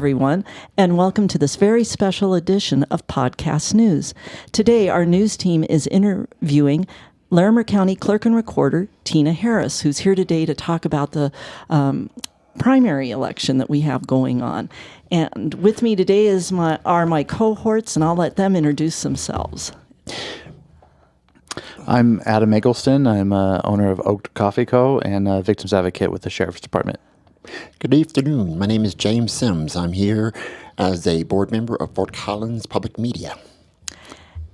everyone, and welcome to this very special edition of Podcast News. Today, our news team is interviewing Larimer County Clerk and Recorder Tina Harris, who's here today to talk about the primary election that we have going on. And with me today are my cohorts, and I'll let them introduce themselves. I'm Adam Eggleston. I'm owner of Oak Coffee Co. and a victims advocate with the Sheriff's Department. Good afternoon. My name is James Sims. I'm here as a board member of Fort Collins Public Media.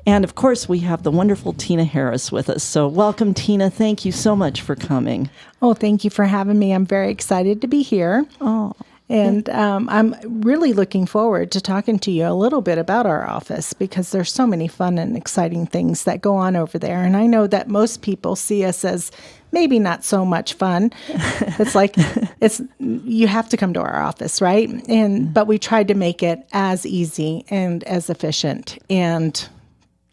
And of course, we have the wonderful Tina Harris with us. So welcome, Tina. Thank you so much for coming. Oh, thank you for having me. I'm very excited to be here. Oh. And I'm really looking forward to talking to you a little bit about our office because there's so many fun and exciting things that go on over there. And I know that most people see us as maybe not so much fun. It's like you have to come to our office, right? But we tried to make it as easy and as efficient and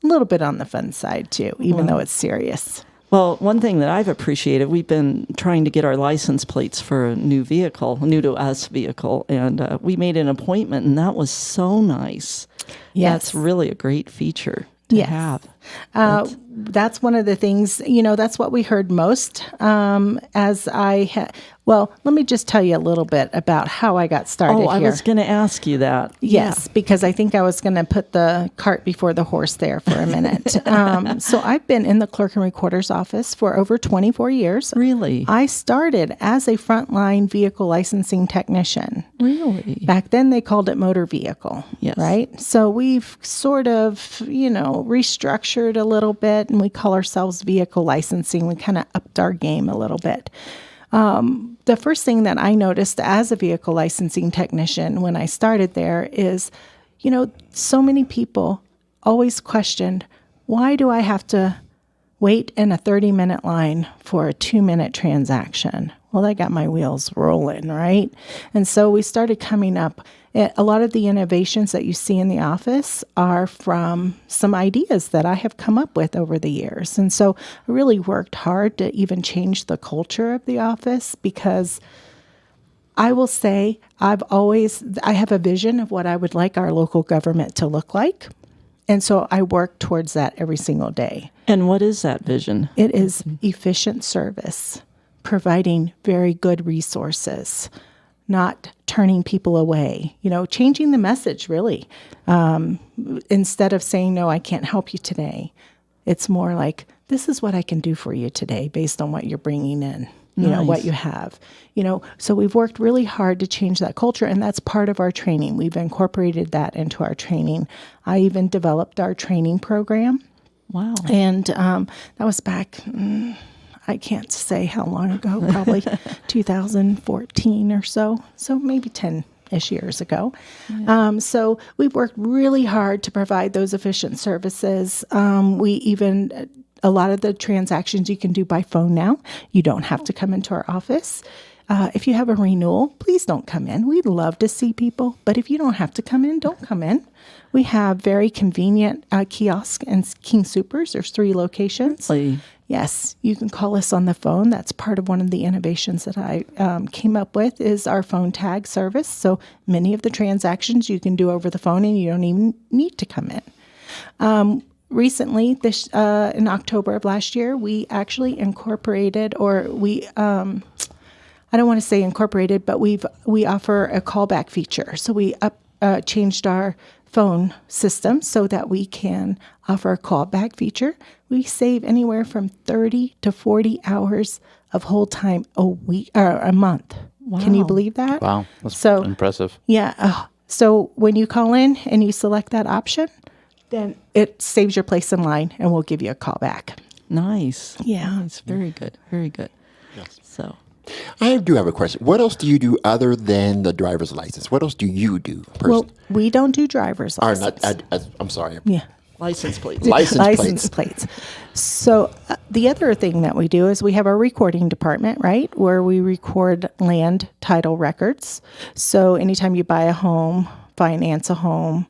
a little bit on the fun side too, even though it's serious. Well, one thing that I've appreciated, we've been trying to get our license plates for a new to us vehicle, and we made an appointment, and that was so nice. Yes. That's really a great feature to have. That's one of the things, that's what we heard most Well, let me just tell you a little bit about how I got started here. I was going to ask you that. Yes, because I think I was going to put the cart before the horse there for a minute. So I've been in the clerk and recorder's office for over 24 years. Really? I started as a frontline vehicle licensing technician. Really? Back then they called it motor vehicle. Yes. Right? So we've sort of, restructured a little bit, and we call ourselves vehicle licensing. We kind of upped our game a little bit. The first thing that I noticed as a vehicle licensing technician when I started there is, so many people always questioned, why do I have to wait in a 30-minute line for a 2-minute transaction? Well, that got my wheels rolling, right? And so we started coming up. A lot of the innovations that you see in the office are from some ideas that I have come up with over the years. And so I really worked hard to even change the culture of the office because I will say I have a vision of what I would like our local government to look like. And so I work towards that every single day. And what is that vision? It is efficient service, providing very good resources, not turning people away, changing the message really. Instead of saying, no, I can't help you today. It's more like, this is what I can do for you today based on what you're bringing in, what you have, so we've worked really hard to change that culture. And that's part of our training. We've incorporated that into our training. I even developed our training program. Wow. And that was back, I can't say how long ago, probably 2014 or so. So maybe 10-ish years ago. Yeah. So we've worked really hard to provide those efficient services. A lot of the transactions you can do by phone now. You don't have to come into our office. If you have a renewal, please don't come in. We'd love to see people, but if you don't have to come in, don't come in. We have very convenient kiosks and King Supers. There's 3 locations. Really? Yes, you can call us on the phone. That's part of one of the innovations that I came up with is our phone tag service. So many of the transactions you can do over the phone and you don't even need to come in. Recently, in October of last year, we actually incorporated, I don't want to say incorporated, but we offer a callback feature. So we changed our phone system so that we can offer a callback feature. We save anywhere from 30 to 40 hours of hold time a month. Wow. Can you believe that? Wow, that's so impressive. Yeah. So when you call in and you select that option, then it saves your place in line and we'll give you a call back. Nice. Yeah. Nice. Very good. Very good. Yes. So I do have a question. What else do you do other than the driver's license? What else do you do personally? Well, we don't do driver's license. I'm sorry. Yeah. license plates. License plates. So the other thing that we do is we have our recording department, right, where we record land title records. So anytime you buy a home, finance a home,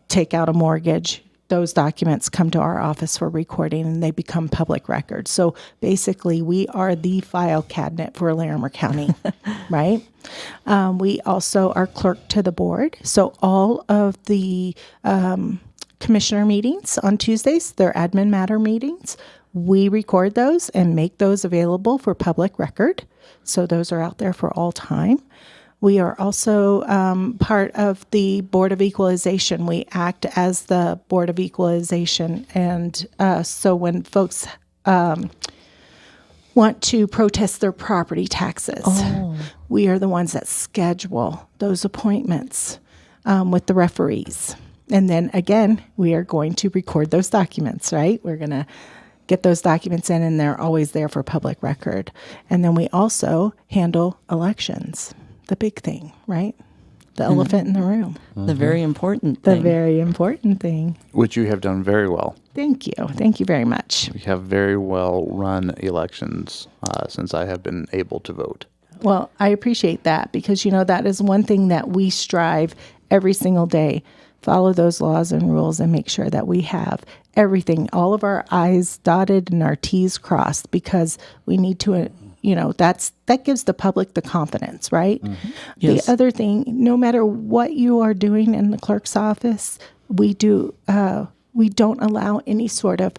take out a mortgage, those documents come to our office for recording and they become public records. So basically, we are the file cabinet for Larimer County, right? We also are clerk to the board. So all of the commissioner meetings on Tuesdays, they're admin matter meetings. We record those and make those available for public record. So those are out there for all time. We are also part of the Board of Equalization. We act as the Board of Equalization. And so when folks want to protest their property taxes, we are the ones that schedule those appointments with the referees. And then again, we are going to record those documents, right? We're going to get those documents in, and they're always there for public record. And then we also handle elections. The big thing, right? The elephant in the room. The very important The thing. very important thing. Which you have done very well. Thank you. Thank you very much. We have very well run elections since I have been able to vote. Well, I appreciate that because, that is one thing that we strive every single day. Follow those laws and rules and make sure that we have everything, all of our I's dotted and our T's crossed, because we need to, that gives the public the confidence, right? Mm-hmm. Yes. The other thing, no matter what you are doing in the clerk's office, we don't allow any sort of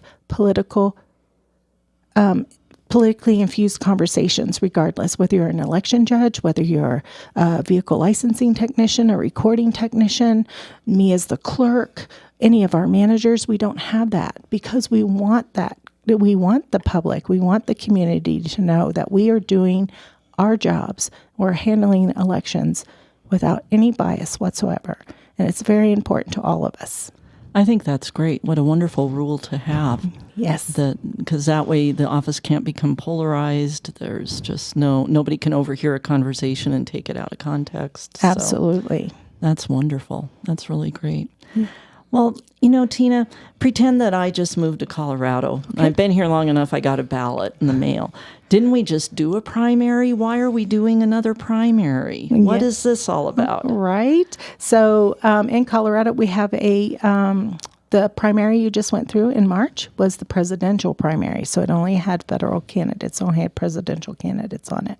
politically infused conversations, regardless, whether you're an election judge, whether you're a vehicle licensing technician, a recording technician, me as the clerk, any of our managers. We don't have that because we want that. We want the public, we want the community to know that we are doing our jobs. We're handling elections without any bias whatsoever. And it's very important to all of us. I think that's great. What a wonderful rule to have. Yes. Because that way the office can't become polarized. There's just nobody can overhear a conversation and take it out of context. So Absolutely. that's wonderful. That's really great. Yeah. Well, Tina, pretend that I just moved to Colorado. Okay. I've been here long enough. I got a ballot in the mail. Didn't we just do a primary? Why are we doing another primary? Yeah. What is this all about? Right. So in Colorado, we have the primary you just went through in March was the presidential primary. So it only had federal candidates, only had presidential candidates on it.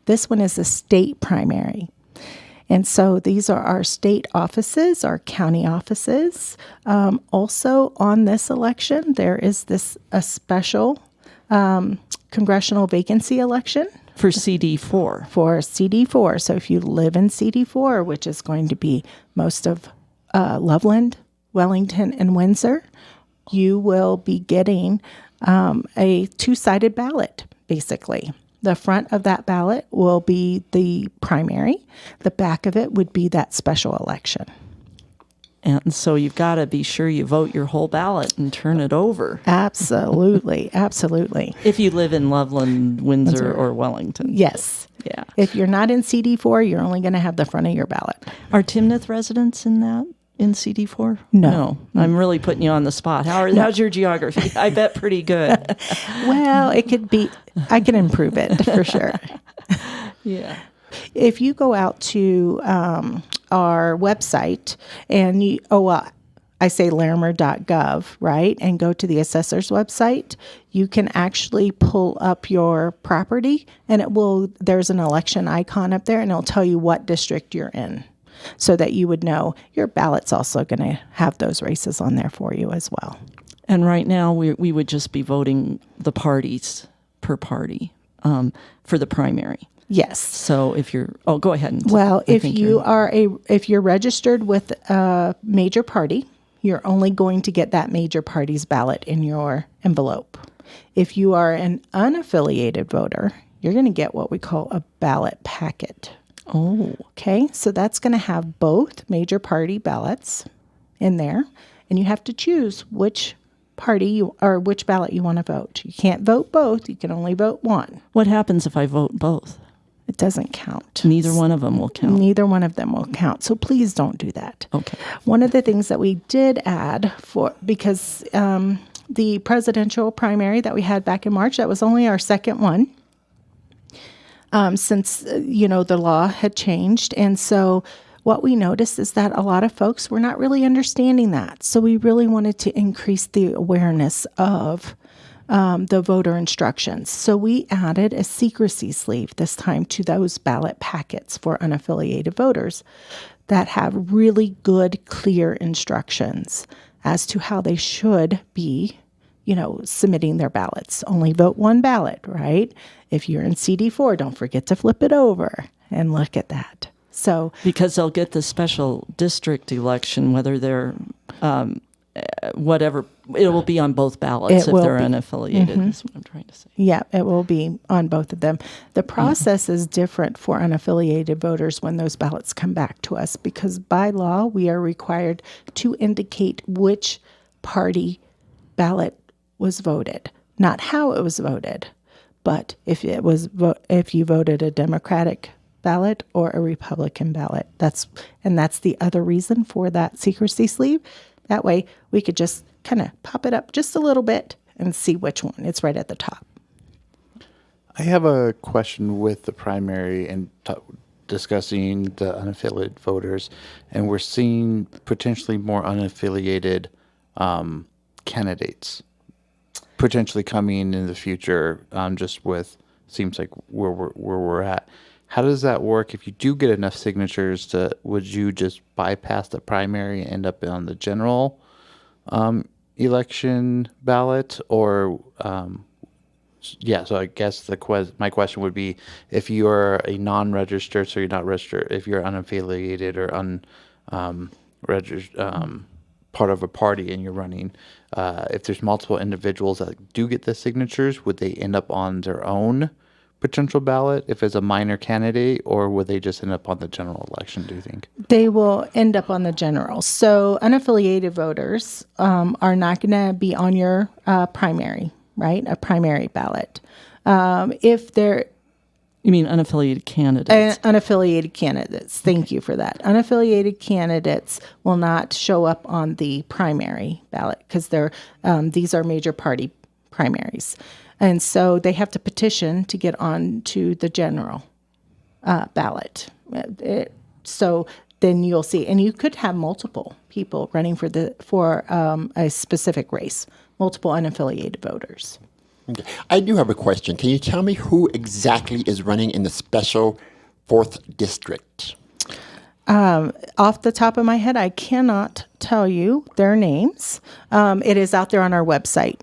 This one is the state primary. And so these are our state offices, our county offices. Also on this election, there is a special congressional vacancy election. For CD4. For CD4. So if you live in CD4, which is going to be most of Loveland, Wellington, and Windsor, you will be getting a two-sided ballot, basically. The front of that ballot will be the primary. The back of it would be that special election. And so you've got to be sure you vote your whole ballot and turn it over. Absolutely. Absolutely. If you live in Loveland, Windsor, or Wellington. Yes. Yeah. If you're not in CD4, you're only going to have the front of your ballot. Are Timnath residents in CD4? No. I'm really putting you on the spot. How's your geography? I bet pretty good. Well, it could be, I can improve it for sure. Yeah. If you go out to our website and I say larimer.gov, right? And go to the assessor's website, you can actually pull up your property and there's an election icon up there and it'll tell you what district you're in, so that you would know your ballot's also going to have those races on there for you as well. And right now we would just be voting the parties per party for the primary. Yes. So if you're, go ahead. If you're registered with a major party, you're only going to get that major party's ballot in your envelope. If you are an unaffiliated voter, you're going to get what we call a ballot packet. Oh. Okay. So that's going to have both major party ballots in there, and you have to choose which party which ballot you want to vote. You can't vote both. You can only vote one. What happens if I vote both? It doesn't count. Neither one of them will count. Neither one of them will count. So please don't do that. Okay. One of the things that we did add because the presidential primary that we had back in March, that was only our second one. Since, the law had changed. And so what we noticed is that a lot of folks were not really understanding that. So we really wanted to increase the awareness of the voter instructions. So we added a secrecy sleeve this time to those ballot packets for unaffiliated voters that have really good, clear instructions as to how they should be, submitting their ballots. Only vote one ballot, right? If you're in CD4, don't forget to flip it over and look at that. So because they'll get the special district election, whether they're whatever, it will be on both ballots if they're unaffiliated. That's what I'm trying to say. Yeah, it will be on both of them. The process is different for unaffiliated voters when those ballots come back to us, because by law, we are required to indicate which party ballot was voted, not how it was voted, but if you voted a Democratic ballot or a Republican ballot. That's the other reason for that secrecy sleeve. That way we could just kind of pop it up just a little bit and see which one. It's right at the top. I have a question with the primary and discussing the unaffiliated voters, and we're seeing potentially more unaffiliated candidates potentially coming in the future. Just with seems like where we're at. How does that work? If you do get enough signatures, would you just bypass the primary and end up on the general election ballot? Or, so I guess my question would be, if you are a non-registered, so you're not registered, if you're unaffiliated or registered, part of a party and you're running, if there's multiple individuals that do get the signatures, would they end up on their own potential ballot if it's a minor candidate, or would they just end up on the general election, do you think? They will end up on the general. So unaffiliated voters are not going to be on your primary, right? A primary ballot. If they're You mean unaffiliated candidates? Unaffiliated candidates. Thank you for that. Unaffiliated candidates will not show up on the primary ballot because these are major party primaries. And so they have to petition to get on to the general ballot. So then you'll see, and you could have multiple people running for a specific race, multiple unaffiliated voters. Okay. I do have a question. Can you tell me who exactly is running in the special 4th district? Off the top of my head, I cannot tell you their names. It is out there on our website.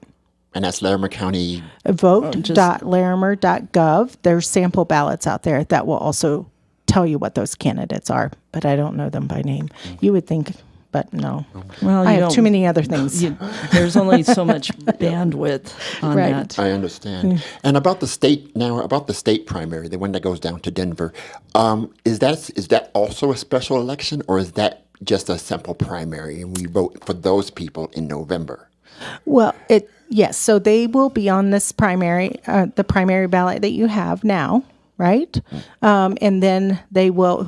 And that's Larimer County. Vote.larimer.gov. There's sample ballots out there that will also tell you what those candidates are, but I don't know them by name. You would think, but no. Well, I have too many other things. There's only so much bandwidth on Right. that. I understand. And about the state primary, the one that goes down to Denver, is that also a special election, or is that just a simple primary and we vote for those people in November? Well, yes. So they will be on this primary, the primary ballot that you have now, right? And then they will,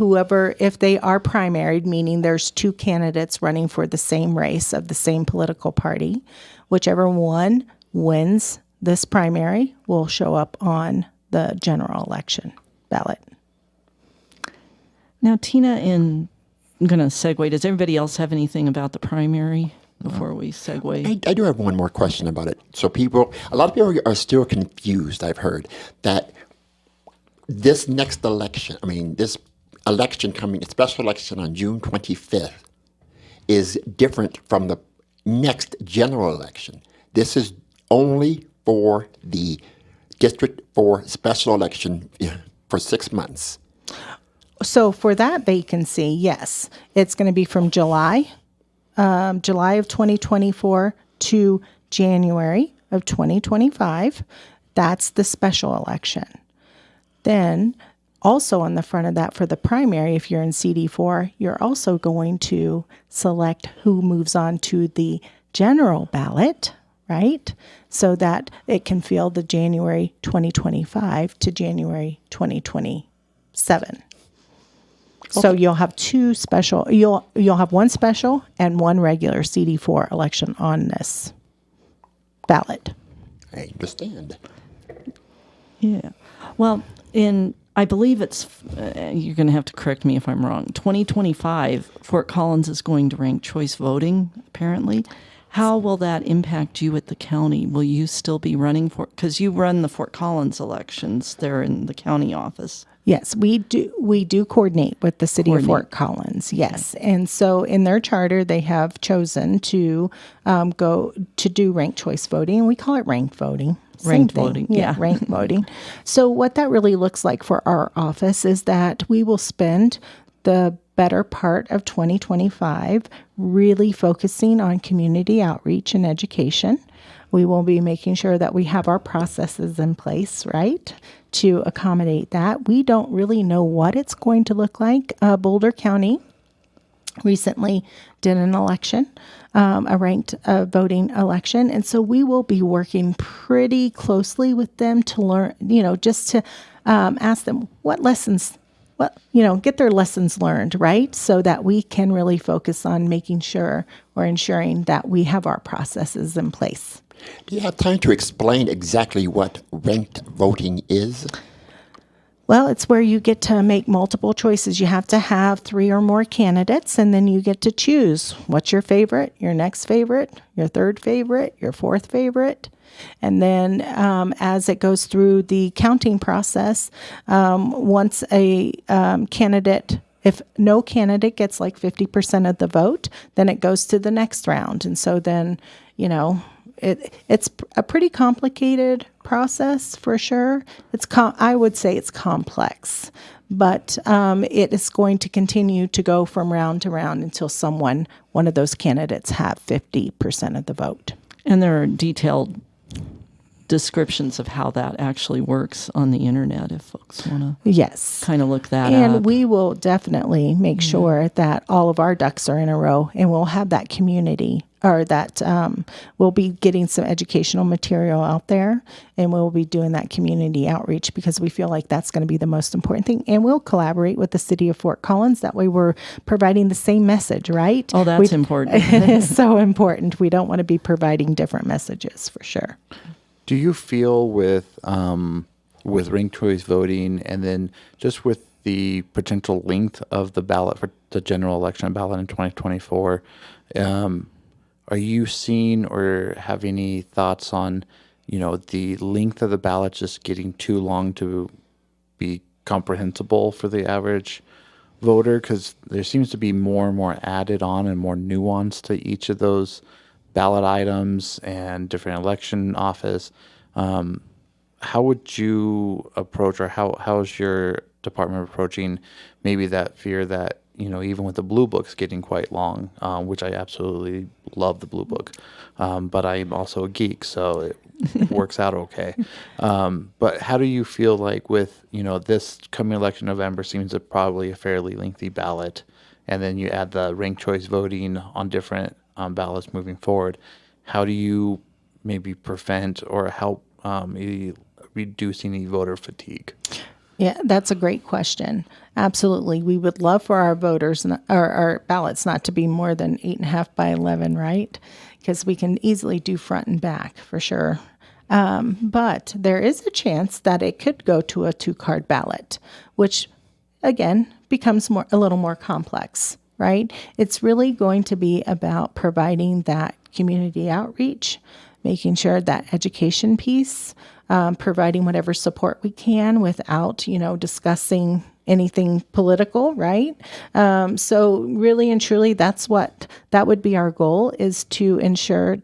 if they are primaried, meaning there's two candidates running for the same race of the same political party, whichever one wins this primary will show up on the general election ballot. Now, Tina, I'm going to segue. Does everybody else have anything about the primary before we segue? I do have one more question about it. So a lot of people are still confused, I've heard, that this next election, this election coming, a special election on June 25th, is different from the next general election. This is only for the District 4 special election for 6 months. So for that vacancy, yes, it's going to be from July of 2024 to January of 2025. That's the special election. Then also on the front of that for the primary, if you're in CD4, you're also going to select who moves on to the general ballot, right? So that it can fill the January 2025 to January 2027. So you'll have you'll have one special and one regular CD4 election on this ballot. I understand. Yeah. Well, I I believe it's, you're going to have to correct me if I'm wrong, 2025, Fort Collins is going to rank choice voting, apparently. How will that impact you at the county? Will you still be running for, because you run the Fort Collins elections there in the county office? Yes, we do. We do coordinate with the city of Fort Collins. Yes, and so in their charter, they have chosen to go to do ranked choice voting. We call it ranked voting. Ranked voting, yeah. Ranked voting. So what that really looks like for our office is that we will spend the better part of 2025 really focusing on community outreach and education. We will be making sure that we have our processes in place, right, to accommodate that. We don't really know what it's going to look like. Boulder County recently did an election, a ranked voting election. And so we will be working pretty closely with them to learn, just to ask them what lessons, get their lessons learned, right? So that we can really focus on making sure or ensuring that we have our processes in place. Do you have time to explain exactly what ranked voting is? Well, it's where you get to make multiple choices. You have to have 3 or more candidates, and then you get to choose what's your favorite, your next favorite, your third favorite, your fourth favorite. And then as it goes through the counting process, once a candidate, if no candidate gets like 50% of the vote, then it goes to the next round. And so then, it's a pretty complicated process for sure. I would say it's complex, but it is going to continue to go from round to round until one of those candidates have 50% of the vote. And there are detailed descriptions of how that actually works on the internet if folks want to kind of look that up. And we will definitely make sure that all of our ducks are in a row, and we'll have that community, or that we'll be getting some educational material out there, and we'll be doing that community outreach because we feel like that's going to be the most important thing. And we'll collaborate with the city of Fort Collins. That way we're providing the same message, right? Oh, that's important. It is so important. We don't want to be providing different messages for sure. Do you feel with ranked choice voting, and then just with the potential length of the ballot for the general election ballot in 2024, are you seeing or have any thoughts on, the length of the ballot just getting too long to be comprehensible for the average voter? Because there seems to be more and more added on and more nuance to each of those ballot items and different election office. How would you approach, or how is your department approaching maybe that fear that, even with the Blue Book's getting quite long, which I absolutely love the Blue Book, but I'm also a geek, so it works out okay. But how do you feel like with, this coming election November seems to probably a fairly lengthy ballot, and then you add the ranked choice voting on different ballots moving forward. How do you maybe prevent or help reduce any voter fatigue? Yeah, that's a great question. Absolutely. We would love for our voters, or our ballots, not to be more than 8.5 by 11, right? Because we can easily do front and back for sure. But there is a chance that it could go to a 2-card ballot, which again becomes a little more complex. Right? It's really going to be about providing that community outreach, making sure that education piece, providing whatever support we can without, discussing anything political, right? So really and truly, that would be our goal, is to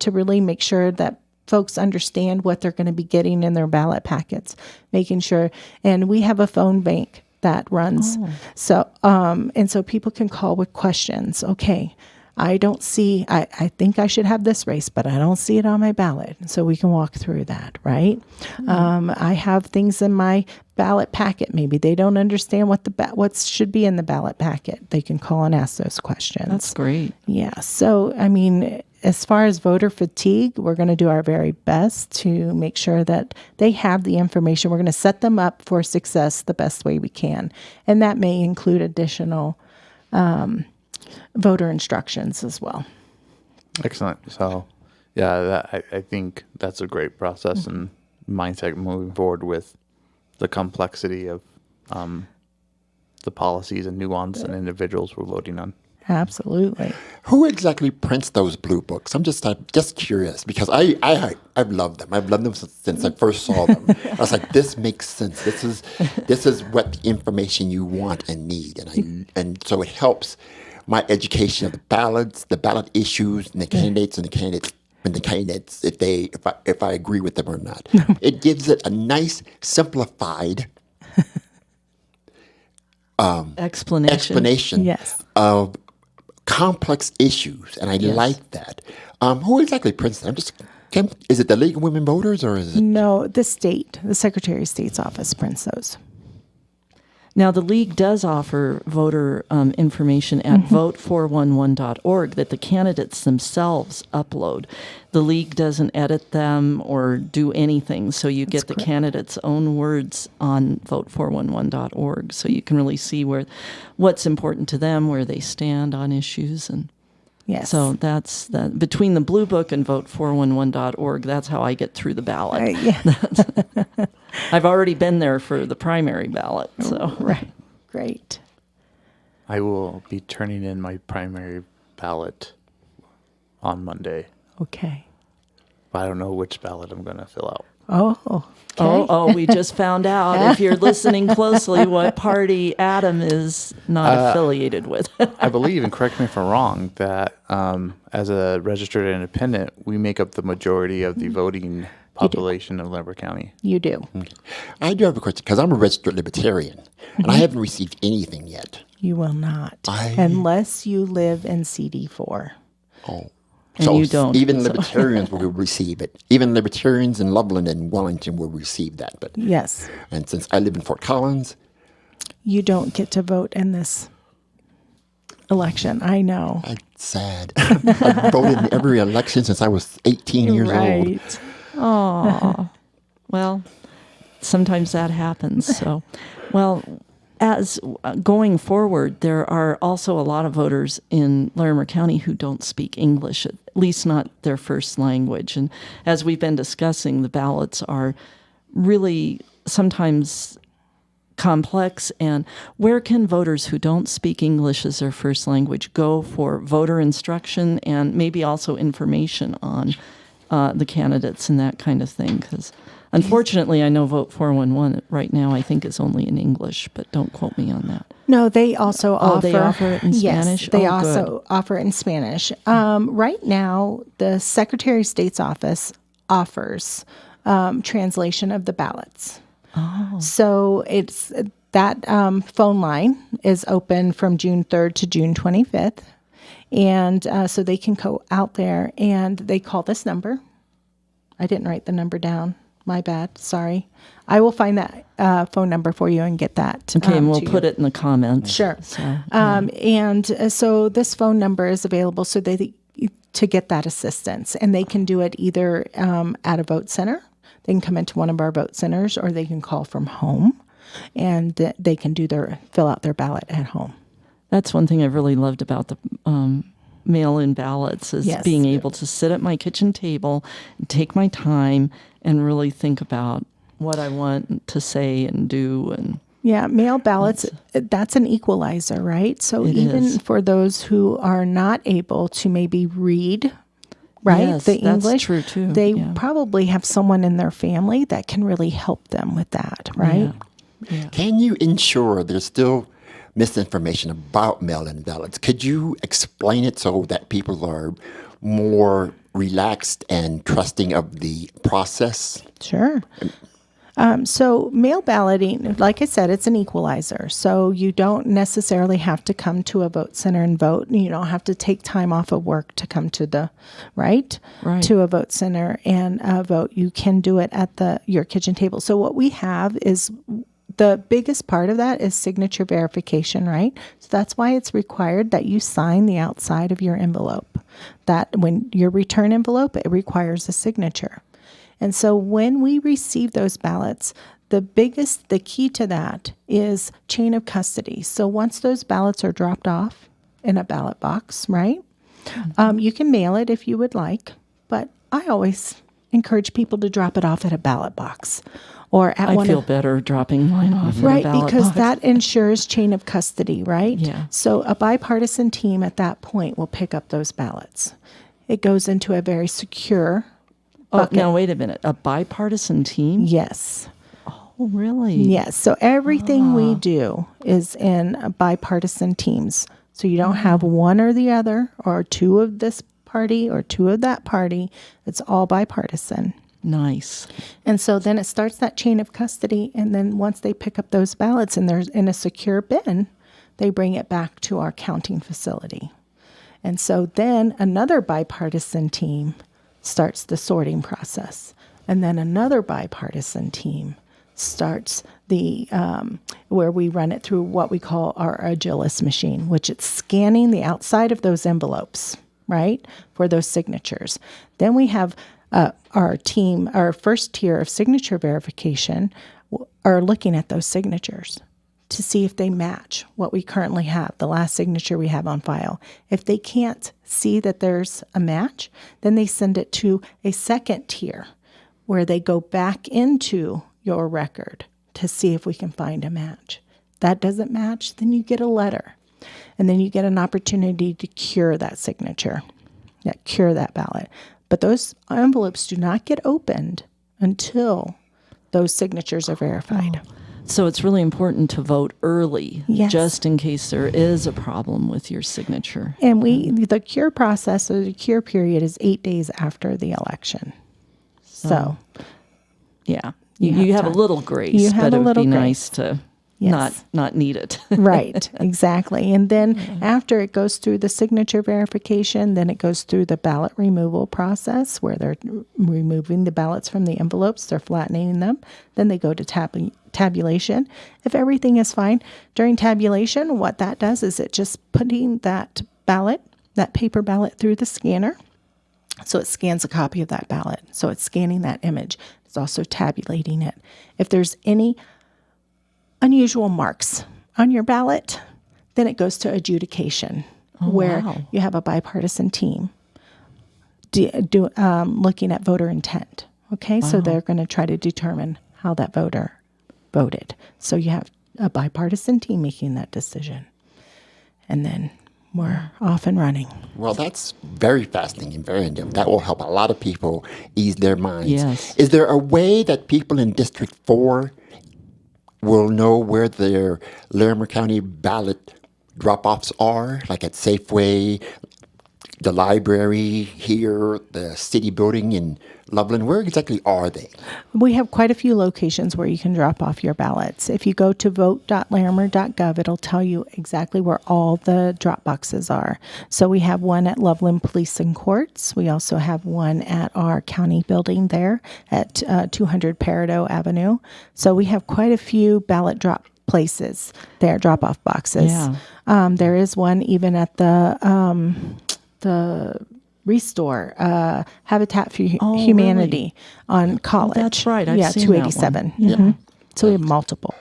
really make sure that folks understand what they're going to be getting in their ballot packets, making sure, and we have a phone bank that runs. So, and so people can call with questions. Okay, I don't see, I think I should have this race, but I don't see it on my ballot. So we can walk through that, right? I have things in my ballot packet. Maybe they don't understand what should be in the ballot packet. They can call and ask those questions. That's great. Yeah. So, as far as voter fatigue, we're going to do our very best to make sure that they have the information. We're going to set them up for success the best way we can. And that may include additional voter instructions as well. Excellent. So, I think that's a great process and mindset moving forward with the complexity of the policies and nuance and individuals we're voting on. Absolutely. Who exactly prints those blue books? I'm just curious because I've loved them. I've loved them since I first saw them. I was like, this makes sense. This is what the information you want and need, and so it helps my education of the ballots, the ballot issues, and the candidates if I agree with them or not. It gives it a nice simplified explanation Yes. of complex issues, and I like that. Who exactly prints them? Is it the League of Women Voters, or is it? No, the Secretary of State's office prints those. Now, the League does offer voter information at vote411.org that the candidates themselves upload. The League doesn't edit them or do anything, so you get the candidates' own words on vote411.org, so you can really see what's important to them, where they stand on issues, and Yes. so that's that. Between the Blue Book and vote411.org, that's how I get through the ballot. Yeah. I've already been there for the primary ballot, so. Right. Great. I will be turning in my primary ballot on Monday. Okay. But I don't know which ballot I'm going to fill out. Oh. Okay. Oh, we just found out, if you're listening closely, what party Adam is not affiliated with. I believe, and correct me if I'm wrong, that as a registered independent, we make up the majority of the voting population of Lambert County. You do. I do have a question because I'm a registered libertarian, and I haven't received anything yet. You will not. Unless you live in CD4. Oh. And So you don't, even so. libertarians will receive it. Even libertarians in Loveland and Wellington will receive that. But Yes. and since I live in Fort Collins, You don't get to vote in this election. I know. I'm sad. I've voted in every election since I was 18 years old. Right. Oh, well, sometimes that happens. So, well, as going forward, there are also a lot of voters in Larimer County who don't speak English, at least not their first language. And as we've been discussing, the ballots are really sometimes complex. And where can voters who don't speak English as their first language go for voter instruction and maybe also information on the candidates and that kind of thing? Because unfortunately, I know Vote 411 right now, I think, is only in English, but don't quote me on that. No, they also offer. They offer it in Spanish? Yes, they Oh, also good. offer it in Spanish. Right now, the Secretary of State's office offers translation of the ballots. Oh. So it's that phone line is open from June 3rd to June 25th. And so they can go out there and they call this number. I didn't write the number down. My bad. Sorry. I will find that phone number for you and get that. Okay, and we'll to put you. it in the comments. Sure. So, And so this phone number is available so to get that assistance. And they can do it either at a vote center. They can come into one of our vote centers, or they can call from home, and they can fill out their ballot at home. that's one thing I've really loved about the mail-in ballots is Yes. being able to sit at my kitchen table and take my time and really think about what I want to say and do. And Yeah, mail ballots, that's an equalizer, right? So It even is. for those who are not able to maybe read, right, Yes, the that's English, true, too. they Yeah. probably have someone in their family that can really help them with that, right? Yeah. Can you ensure there's still misinformation about mail-in ballots? Could you explain it so that people are more relaxed and trusting of the process? Sure. So mail balloting, like I said, it's an equalizer. So you don't necessarily have to come to a vote center and vote. You don't have to take time off of work to come to Right. to a vote center and vote. You can do it at your kitchen table. So what we have is the biggest part of that is signature verification, right? So that's why it's required that you sign the outside of your envelope. That when your return envelope, it requires a signature. And so when we receive those ballots, the key to that is chain of custody. So once those ballots are dropped off in a ballot box, right? You can mail it if you would like, but I always encourage people to drop it off at a ballot box or at I one feel of, better dropping mine off right, at a ballot because box. that ensures chain of custody, right? Yeah. So a bipartisan team at that point will pick up those ballots. It goes into a very secure bucket. Now, wait a minute. A bipartisan team? Yes. Oh, really? Yes. So everything we do is in bipartisan teams. So you don't have one or the other or two of this party or two of that party. It's all bipartisan. Nice. And so then it starts that chain of custody. And then once they pick up those ballots and they're in a secure bin, they bring it back to our counting facility. And so then another bipartisan team starts the sorting process. And then another bipartisan team starts the where we run it through what we call our Agilis machine, which it's scanning the outside of those envelopes, right, for those signatures. Then we have our team, our first tier of signature verification, are looking at those signatures to see if they match what we currently have, the last signature we have on file. If they can't see that there's a match, then they send it to a second tier where they go back into your record to see if we can find a match. That doesn't match, then you get a letter. And then you get an opportunity to cure that signature, cure that ballot. But those envelopes do not get opened until those signatures are verified. So it's really important to vote early, Yes. just in case there is a problem with your signature. And the cure process or the cure period is 8 days after the election. So Yeah. You You have have a time. little grace, You have but a it would little be grace. nice to Yes. not need it. Right, exactly. And then after it goes through the signature verification, then it goes through the ballot removal process where they're removing the ballots from the envelopes, they're flattening them. Then they go to tabulation. If everything is fine during tabulation, what that does is it just putting that ballot, that paper ballot through the scanner. So it scans a copy of that ballot. So it's scanning that image. It's also tabulating it. If there's any unusual marks on your ballot, then it goes to adjudication, where wow. you have a bipartisan team looking at voter intent. Okay, so they're going to try to determine how that voter voted. So you have a bipartisan team making that decision. And then we're off and running. Well, that's very fascinating, very in-depth. That will help a lot of people ease their minds. Yes. Is there a way that people in District 4 will know where their Larimer County ballot drop-offs are, like at Safeway, the library here, the city building in Loveland? Where exactly are they? We have quite a few locations where you can drop off your ballots. If you go to vote.larimer.gov, it'll tell you exactly where all the drop boxes are. So we have one at Loveland Police and Courts. We also have one at our county building there at 200 Peridot Avenue. So we have quite a few ballot drop places there, drop-off boxes. Yeah. There is one even at the Restore, Habitat for Humanity on College. that's right. I've seen that one. 287. Mhm. So we have multiple.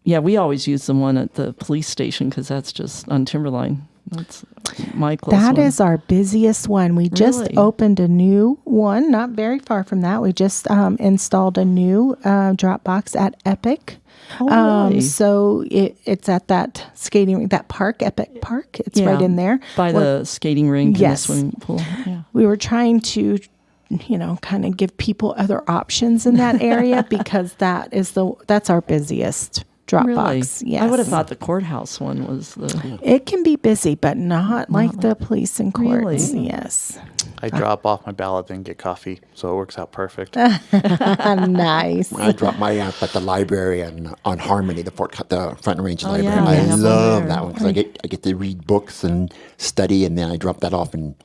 Yeah, we always use the one at the police station because that's just on Timberline. That's my close That one. is our busiest one. We just Really? opened a new one, not very far from that. We just installed a new drop box at Epic. Oh, really? So it's at that that park, Epic Park. It's right in there. By the skating rink and the Yes. swimming pool. Yeah. We were trying to, kind of give people other options in that area because that's our busiest drop Really? box. Yes. I would have thought the courthouse one was the... It can be busy, but not like the police and courts. Really? Yes. I drop off my ballot, then get coffee, so it works out perfect. Nice. I drop my app at the library and on Harmony, the Front Range Library. yeah, we I have one love there. that one because I get to read books and study, and then I drop that off, and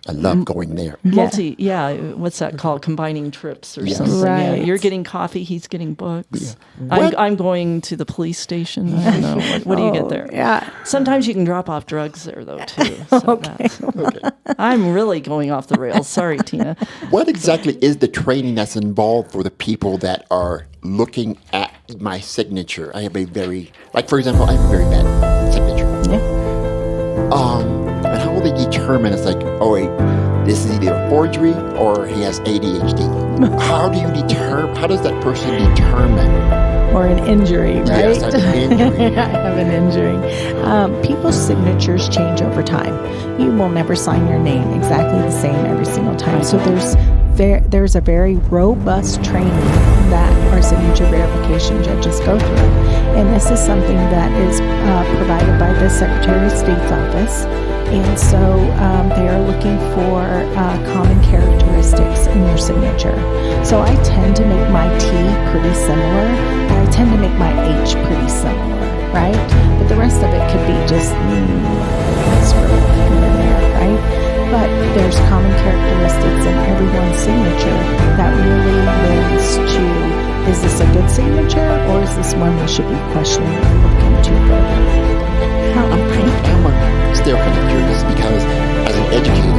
I love going there. What's that called? Combining trips or Yes. something. Yeah, Right. you're getting coffee, he's getting books. I'm going to the police station. I don't know. What do you get there? Yeah. Sometimes you can drop off drugs there, though, too. So I'm really going off the rails. Sorry, Tina. What exactly is the training that's involved for the people that are looking at my signature? I have for example, I have a very bad signature. Yeah. And how will they determine? It's like, oh wait, this is either a forgery or he has ADHD. How do you determine? How does that person determine? Or an injury, right? Yes, I have an injury. I have an injury. People's signatures change over time. You will never sign your name exactly the same every single time. So there's a very robust training that our signature verification judges go through. And this is something that is provided by the Secretary of State's office. And so they are looking for common characteristics in your signature. So I tend to make my T pretty similar, and I tend to make my H pretty similar, right? But the rest of it could be just scribble here and there, right? But there's common characteristics in everyone's signature that really lends to, is this a good signature, or is this one we should be questioning or looking into further? I'm still kind of curious because as an educator,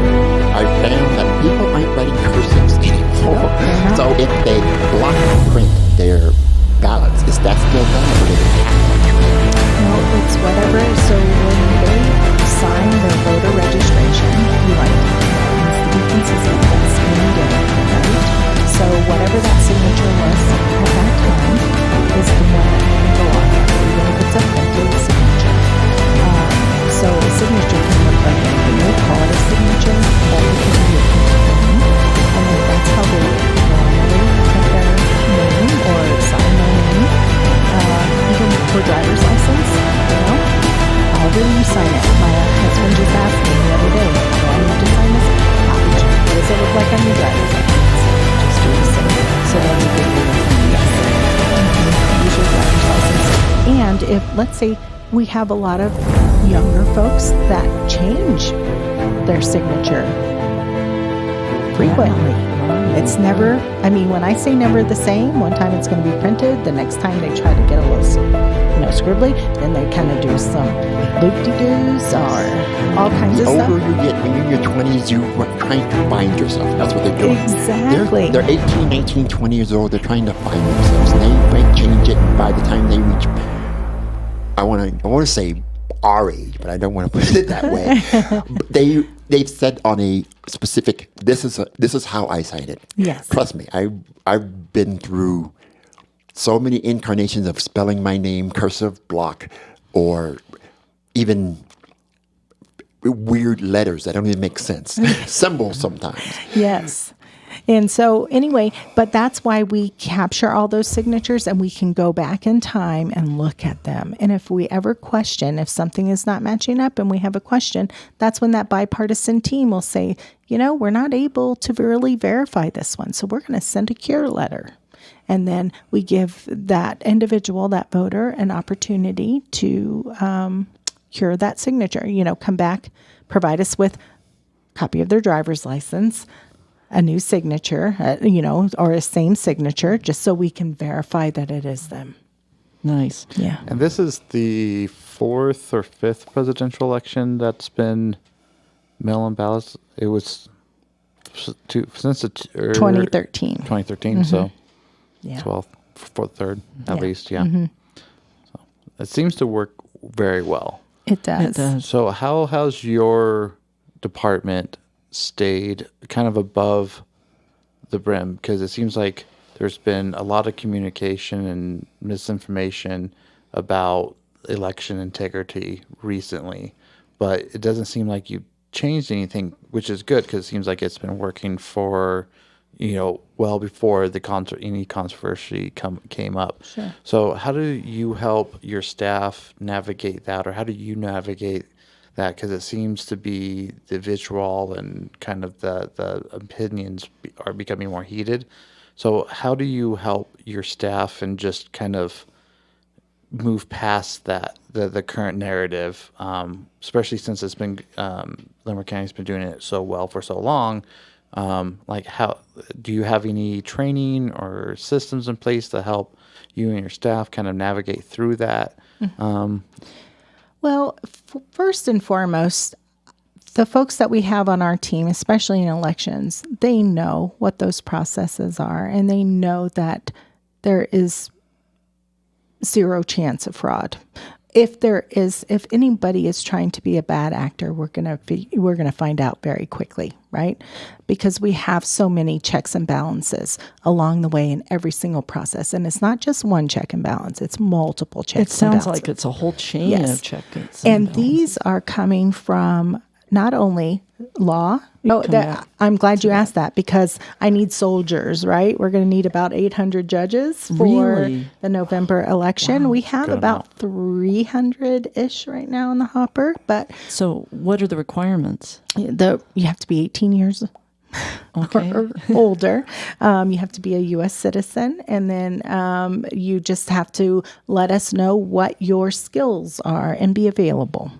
I found that people aren't writing cursives anymore. So if they block print their ballots, is that still done or do they have to print? No, it's whatever. So when they sign their voter registration, you like it needs to be consistent. That's any day, right? So whatever that signature was at that time is the one that you go on, even if it's a printed signature. So a signature can look like anything. We call it a signature, or it can be a printed name. And then that's how they normally print their name or sign their name. Even for driver's license, how do you sign it? My husband just asked me the other day, how do I need to sign this package? What does it look like on your driver's license? Just do the same. So then you get your yes. Use your driver's license. And if, let's say, we have a lot of younger folks that change their signature frequently. It's never, I mean, when I say never the same, one time it's going to be printed, the next time they try to get a little, scribbly, then they kind of do some loop-de-doos or all kinds of stuff. The older you get, when you're in your 20s, you're trying to find yourself. That's what they're doing. Exactly. They're 18, 19, 20 years old. They're trying to find themselves. And they might change it by the time they reach, I want to say our age, but I don't want to put it that way. They've said on a specific, this is how I sign it. Yes. Trust me, I've been through so many incarnations of spelling my name cursive, block, or even weird letters that don't even make sense. Symbols sometimes. Yes. And so anyway, but that's why we capture all those signatures and we can go back in time and look at them. And if we ever question, if something is not matching up and we have a question, that's when that bipartisan team will say, we're not able to really verify this one. So we're going to send a cure letter. And then we give that individual, that voter, an opportunity to cure that signature. Come back, provide us with a copy of their driver's license, a new signature, or a same signature, just so we can verify that it is them. Nice. Yeah. And this is the fourth or fifth presidential election that's been mail-in ballots. It was since 2013. 2013, so Yeah. 12th, fourth, third, at Yeah. least, yeah. So it seems to work very well. It does. It does. So how has your department stayed kind of above the brim? Because it seems like there's been a lot of communication and misinformation about election integrity recently, but it doesn't seem like you've changed anything, which is good because it seems like it's been working for, well before any controversy came up. Sure. So how do you help your staff navigate that, or how do you navigate that? Because it seems to be the vitriol and kind of the opinions are becoming more heated. So how do you help your staff and just kind of move past that, the current narrative, especially since it's been, Limerick County's been doing it so well for so long? How do you have any training or systems in place to help you and your staff kind of navigate through that? Well, first and foremost, the folks that we have on our team, especially in elections, they know what those processes are, and they know that there is zero chance of fraud. if anybody is trying to be a bad actor, we're gonna find out very quickly, right? Because we have so many checks and balances along the way in every single process, and it's not just one check and balance; it's multiple checks. It sounds and balances. like it's a whole chain Yes. of check-ins. And these are coming from not only law. Oh, I'm glad you asked that, because I need soldiers, right? We're going to need about 800 judges for Really? the November election. We have Good about 300-ish right now in the hopper, but So what are the requirements? you have to be 18 years Okay. or older. You have to be a U.S. citizen, and then you just have to let us know what your skills are and be available,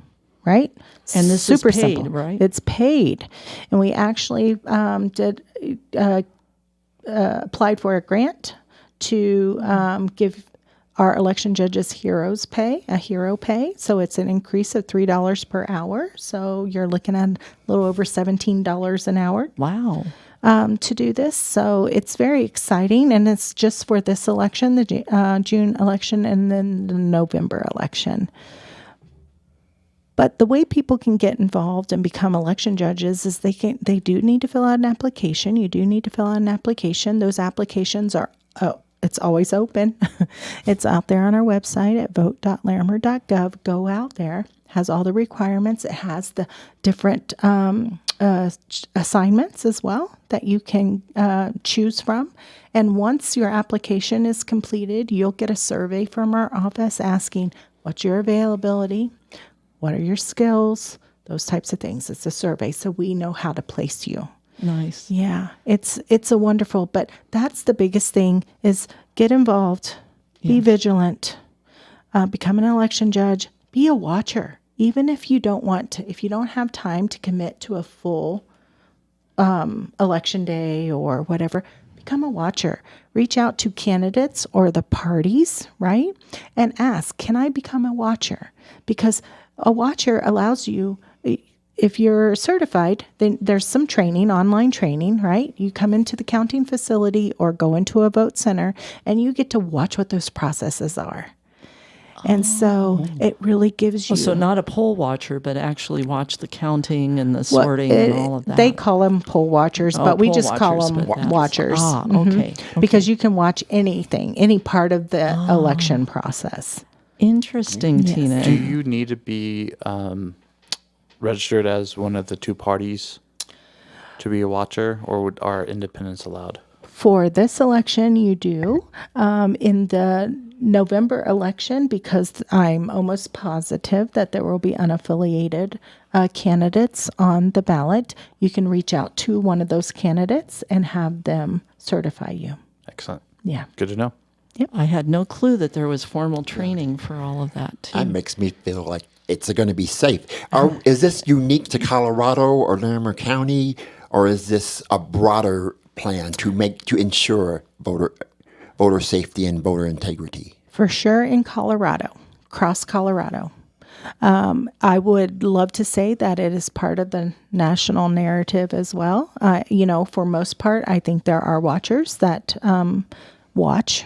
right? And this is paid, right? It's paid, and we actually applied for a grant to give our election judges a hero pay. So it's an increase of $3 per hour. So you're looking at a little over $17 an hour. Wow. To do this. So it's very exciting, and it's just for this election, the June election, and then the November election. But the way people can get involved and become election judges is they do need to fill out an application. You do need to fill out an application. Those applications are it's always open. It's out there on our website at vote.larimer.gov. Go out there. Has all the requirements. It has the different assignments as well that you can choose from. And once your application is completed, you'll get a survey from our office asking, what's your availability? What are your skills? Those types of things. It's a survey, so we know how to place you. Nice. Yeah, it's a wonderful, but that's the biggest thing is get involved, be vigilant, become an election judge, be a watcher. Even if you don't want to, if you don't have time to commit to a full election day or whatever, become a watcher. Reach out to candidates or the parties, right? And ask, can I become a watcher? Because a watcher allows you, if you're certified, then there's some training, online training, right? You come into the counting facility or go into a vote center and you get to watch what those processes are. And so it really gives you... So not a poll watcher, but actually watch the counting and the sorting and all of that. They call them poll watchers, but we just call them watchers. Okay. Because you can watch anything, any part of the election process. Interesting, Tina. Do you need to be registered as one of the two parties to be a watcher, or are independents allowed? For this election, you do. In the November election, because I'm almost positive that there will be unaffiliated candidates on the ballot, you can reach out to one of those candidates and have them certify you. Excellent. Yeah. Good to know. I had no clue that there was formal training for all of that, too. That makes me feel like it's going to be safe. Is this unique to Colorado or Larimer County, or is this a broader plan to ensure voter safety and voter integrity? For sure in Colorado, across Colorado. I would love to say that it is part of the national narrative as well. For most part, I think there are watchers that watch.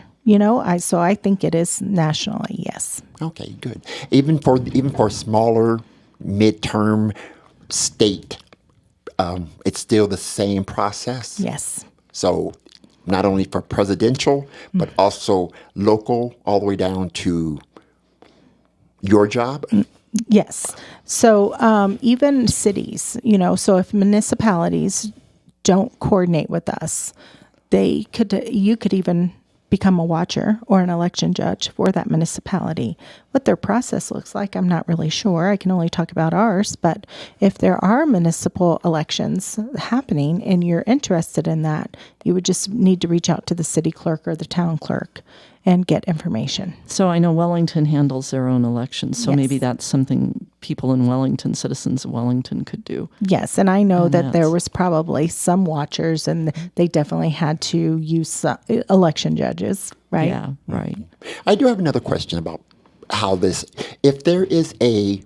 So I think it is nationally, yes. Okay, good. Even for smaller midterm state, it's still the same process. Yes. So not only for presidential, but also local, all the way down to your job. Yes. So even cities, so if municipalities don't coordinate with us, you could even become a watcher or an election judge for that municipality. What their process looks like, I'm not really sure. I can only talk about ours, but if there are municipal elections happening and you're interested in that, you would just need to reach out to the city clerk or the town clerk and get information. So I know Wellington handles their own elections, so Yes. maybe that's something people in Wellington, citizens of Wellington, could do. Yes, and I know that there that's- was probably some watchers, and they definitely had to use election judges, right? Yeah, right. I do have another question about how this, if there is a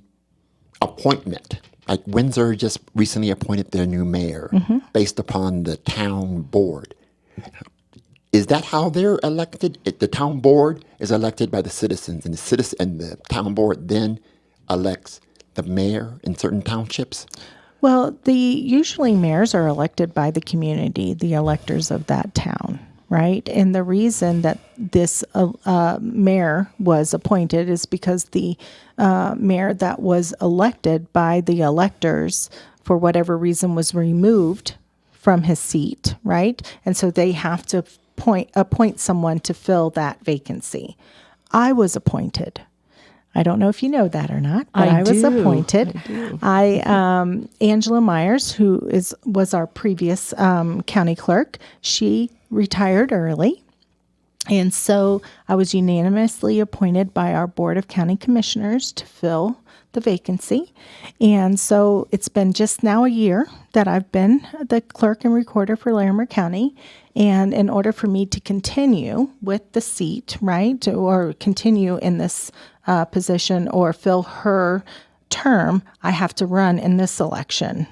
appointment, like Windsor just recently appointed their new mayor based upon the town board. is that how they're elected? The town board is elected by the citizens, and the town board then elects the mayor in certain townships? Well, usually mayors are elected by the community, the electors of that town, right? And the reason that this mayor was appointed is because the mayor that was elected by the electors, for whatever reason, was removed from his seat, right? And so they have to appoint someone to fill that vacancy. I was appointed. I don't know if you know that or not, but I was appointed. Angela Myers, who was our previous county clerk, she retired early. And so I was unanimously appointed by our Board of County Commissioners to fill the vacancy. And so it's been just now a year that I've been the clerk and recorder for Larimer County. And in order for me to continue with the seat, right, or continue in this position or fill her term, I have to run in this election.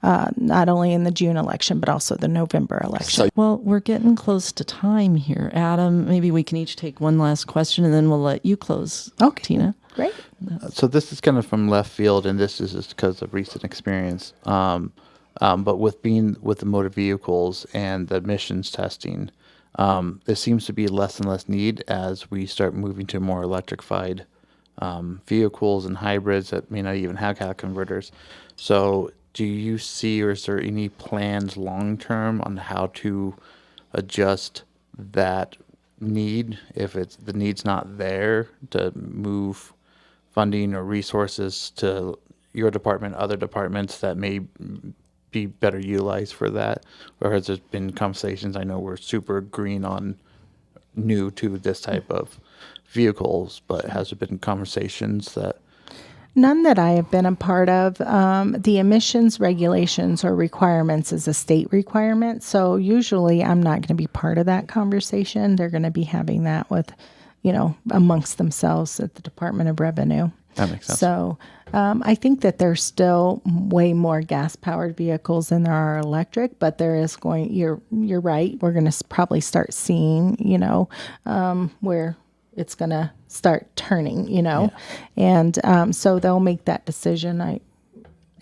Not only in the June election, but also the November election. Well, we're getting close to time here. Adam, maybe we can each take one last question, and then we'll let you close, Okay. Tina. Great. So this is kind of from left field, and this is just because of recent experience. But with the motor vehicles and the emissions testing, there seems to be less and less need as we start moving to more electrified vehicles and hybrids that may not even have catalytic converters. So do you see, or is there any plans long term on how to adjust that need if the need's not there, to move funding or resources to your department, other departments that may be better utilized for that? Or has there been conversations? I know we're super green on new to this type of vehicles, but has there been conversations that? None that I have been a part of. The emissions regulations or requirements is a state requirement. So usually I'm not going to be part of that conversation. They're going to be having that with, amongst themselves at the Department of Revenue. That makes sense. So I think that there's still way more gas-powered vehicles than there are electric, but there is you're right. We're going to probably start seeing, where it's going to start turning, and so they'll make that decision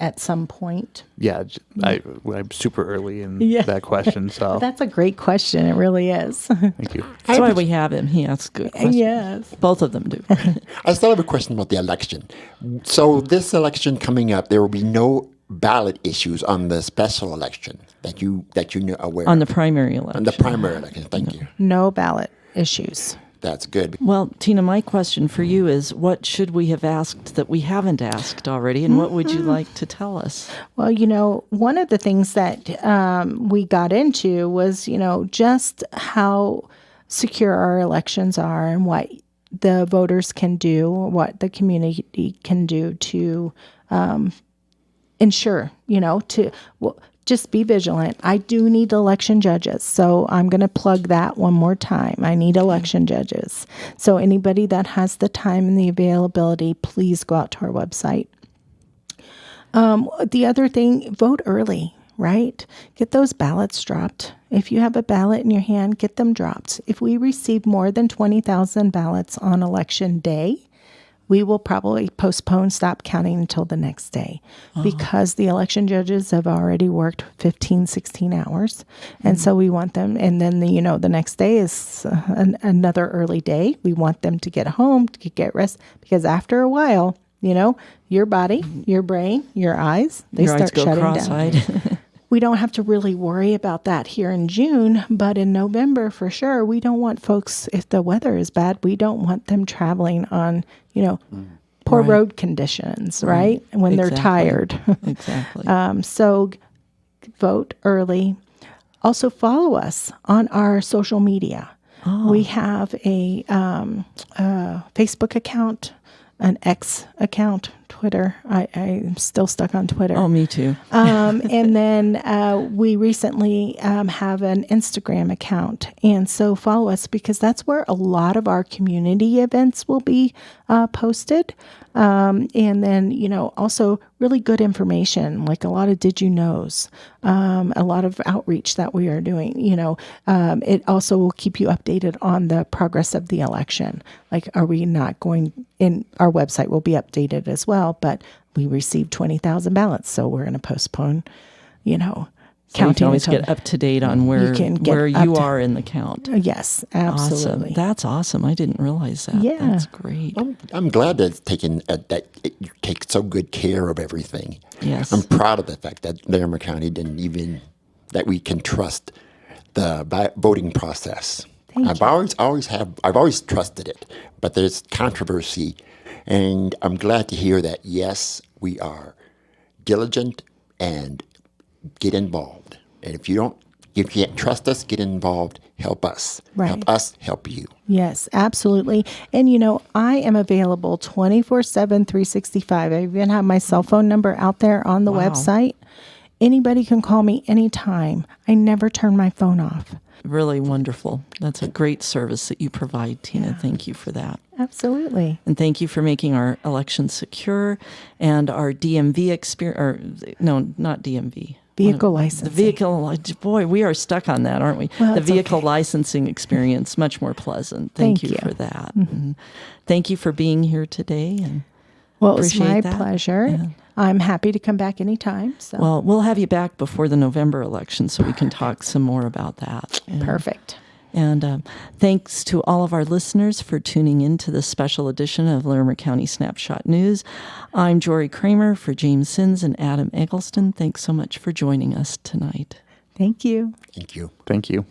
at some point. Yeah, I'm super early in that question, so That's a great question. It really is. thank you. That's why we have him. He asks good questions. Yes. Both of them do. I still have a question about the election. So this election coming up, there will be no ballot issues on the special election that you're aware On of. the primary election. On the primary election. Thank you. No ballot issues. That's good. Well, Tina, my question for you is, what should we have asked that we haven't asked already, and what would you like to tell us? Well, one of the things that we got into was, just how secure our elections are and what the voters can do, what the community can do to ensure, just be vigilant. I do need election judges, so I'm going to plug that one more time. I need election judges. So anybody that has the time and the availability, please go out to our website. The other thing, vote early, right? Get those ballots dropped. If you have a ballot in your hand, get them dropped. If we receive more than 20,000 ballots on election day, we will probably stop counting until the next day because the election judges have already worked 15, 16 hours. And so we want them. And then, the next day is another early day. We want them to get home, to get rest, because after a while, your body, your brain, your eyes, they Your eyes start go shutting cross-eyed. down. We don't have to really worry about that here in June, but in November, for sure, we don't want folks, if the weather is bad, we don't want them traveling on, poor Right. road conditions, right? When they're tired. Exactly. So vote early. Also follow us on our social media. We have a Facebook account, an X account, Twitter. I'm still stuck on Twitter. Oh, me too. And then we recently have an Instagram account. And so follow us because that's where a lot of our community events will be posted. And then, also really good information, like a lot of did you knows, a lot of outreach that we are doing. It also will keep you updated on the progress of the election. Like, are we not going in? Our website will be updated as well, but we received 20,000 ballots, so we're going to postpone, So you can always until- get up to date on where can get where up you to- are in the count. Yes, absolutely. Awesome. That's awesome. I didn't realize that. Yeah. That's great. I'm glad that it's you take so good care of everything. Yes. I'm proud of the fact that Larimer County that we can trust the voting process. I've always trusted it, but there's controversy, and I'm glad to hear that. Yes, we are diligent and get involved. And if you can't trust us, get involved. Help us. Right. Help us. Help you. Yes, absolutely. And I am available 24/7, 365. I even have my cell phone number out there on the Wow. website. Anybody can call me anytime. I never turn my phone off. Really wonderful. That's a great service that you provide, Tina. Thank you for that. Absolutely. And thank you for making our election secure and our DMV experience, or no, not DMV. Vehicle The licensing. vehicle, boy, we are stuck on that, aren't we? Well, the it's vehicle okay. licensing experience, much more pleasant. Thank Thank you you. for that. And thank you for being here today. And Well, it was my Appreciate that. pleasure. Yeah. I'm happy to come back anytime. So well, we'll have you back before the November election so we can talk some more about that. And, perfect. And thanks to all of our listeners for tuning in to this special edition of Larimer County Snapshot News. I'm Jory Kramer for James Sins and Adam Eggleston. Thanks so much for joining us tonight. Thank you. Thank you. Thank you.